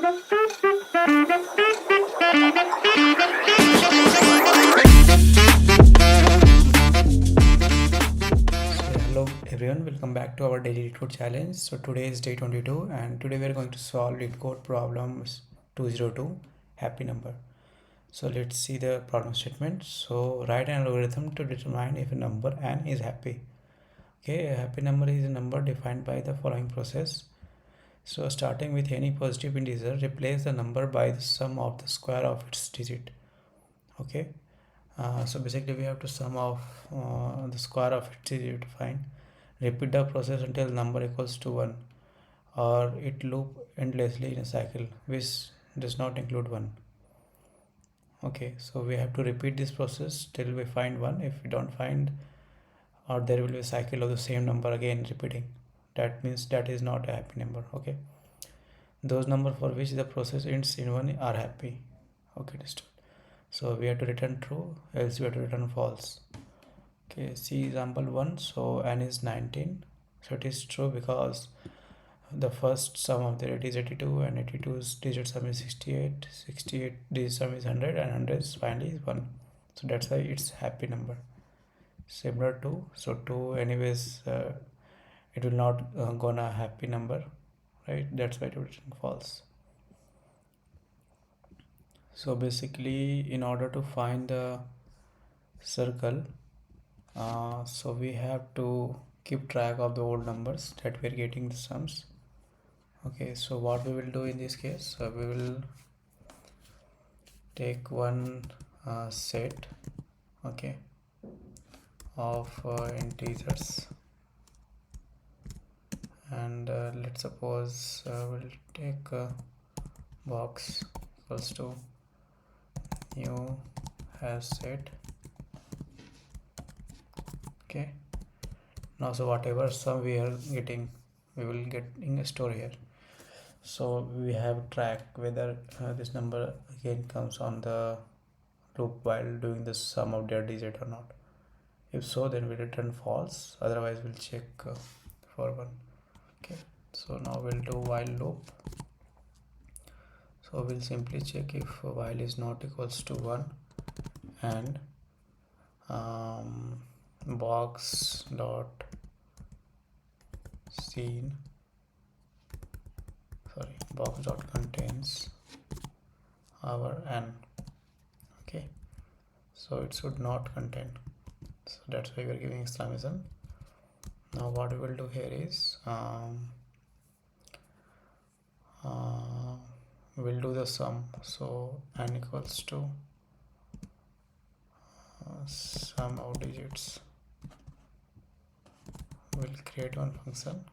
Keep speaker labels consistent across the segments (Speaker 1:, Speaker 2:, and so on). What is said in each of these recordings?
Speaker 1: Hello everyone, welcome back to our daily LeetCode challenge. So today is day 22 and today we are going to solve LeetCode problems 202 happy number. So let's see the problem statement. So write an algorithm to determine if a number n is happy. Okay, a happy number is a number defined by the following process. So starting with any positive integer, replace the number by the sum of the square of its digit. Okay, so basically we have to sum of the square of its digit to find. Repeat the process until number equals to 1, or it loop endlessly in a cycle which does not include 1. Okay, so we have to repeat this process till we find 1. If we don't find, or there will be a cycle of the same number again repeating, that means that is not a happy number. Okay, those number for which the process ends in 1 are happy. Okay, understood. So we have to return true, else we have to return false. Okay, see example 1. So n is 19, so it is true because the first sum of the rate is 82 and 82's digit sum is 68, 68 digit sum is 100 and 100 is finally is 1, so that's why it's happy number. Similar to, so 2 anyways it will not gonna happy number, right? That's why it will return false. So basically in order to find the circle, so we have to keep track of the old numbers that we're getting the sums. Okay, so what we will do in this case, we will take one set, okay, of integers, and let's suppose we'll take box equals to new HashSet. Okay, now so whatever sum we are getting, we will get in a store here. So we have track whether this number again comes on the loop while doing the sum of their digit or not. If so, then we return false, otherwise we'll check for 1. Okay, so now we'll do while loop. So we'll simply check if while is not equals to 1 and box dot scene, sorry, box dot contains our n. Okay, so it should not contain, so that's why we're giving exclamation. Now what we will do here is we'll do the sum. So n equals to sum of digits. We'll create one function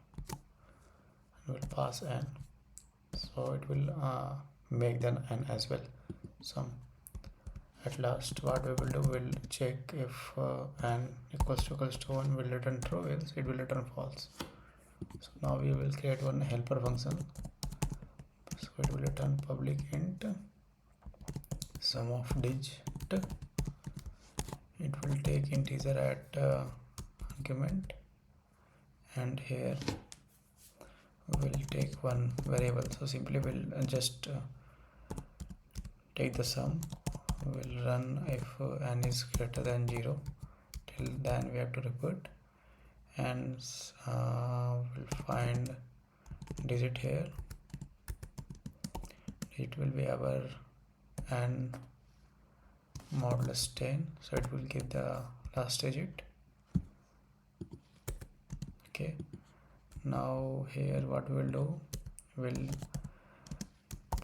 Speaker 1: and we'll pass n, so it will make the n as well sum. At last what we will do, we'll check if n equals to 1 will return true, else it will return false. So now we will create one helper function, so it will return public int sum of digit. It will take integer at argument, and here we will take one variable. So simply we'll just take the sum, we'll run if n is greater than 0, till then we have to repeat, and we'll find digit here. It will be our n modulus 10, so it will give the last digit. Okay, now here what we will do, we'll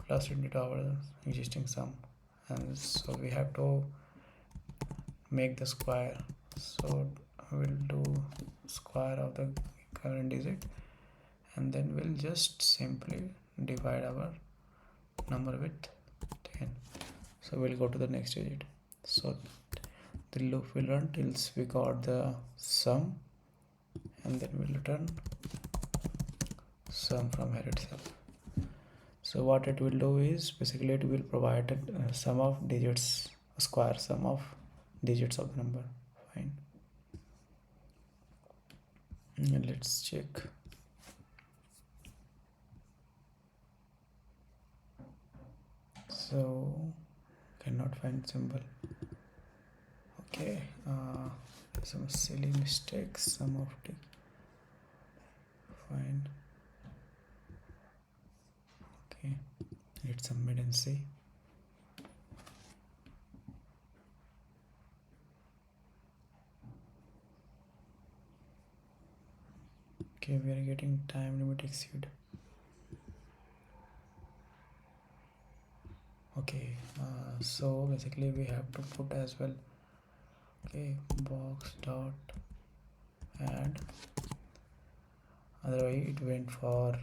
Speaker 1: plus it into our existing sum, and so we have to make the square. So we'll do square of the current digit, and then we'll just simply divide our number with 10. So we'll go to the next digit. So the loop will run till we got the sum, and then we'll return sum from here itself. So what it will do is basically it will provide a sum of digits, a square sum of digits of the number. Fine. And let's check. So cannot find symbol. Okay, some silly mistakes, some of the fine. Okay, let's submit and see. Okay, we are getting time limit exceed. Okay, so basically we have to put as well. Okay, box dot add. Otherwise it went for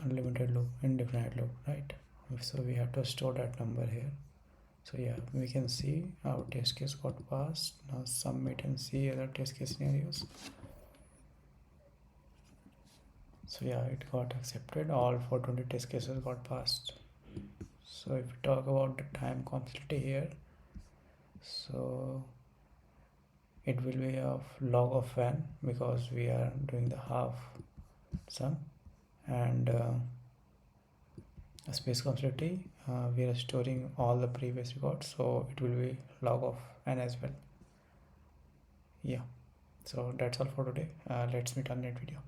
Speaker 1: unlimited loop, indefinite loop, right? So we have to store that number here. So yeah, we can see our test case got passed. Now submit and see other test case scenarios. So yeah, it got accepted. All 420 test cases got passed. So if we talk about the time complexity here, so it will be of log of n because we are doing the half sum, and space complexity, we are storing all the previous records, so it will be log of n as well. Yeah, so that's all for today. Let's meet on next video.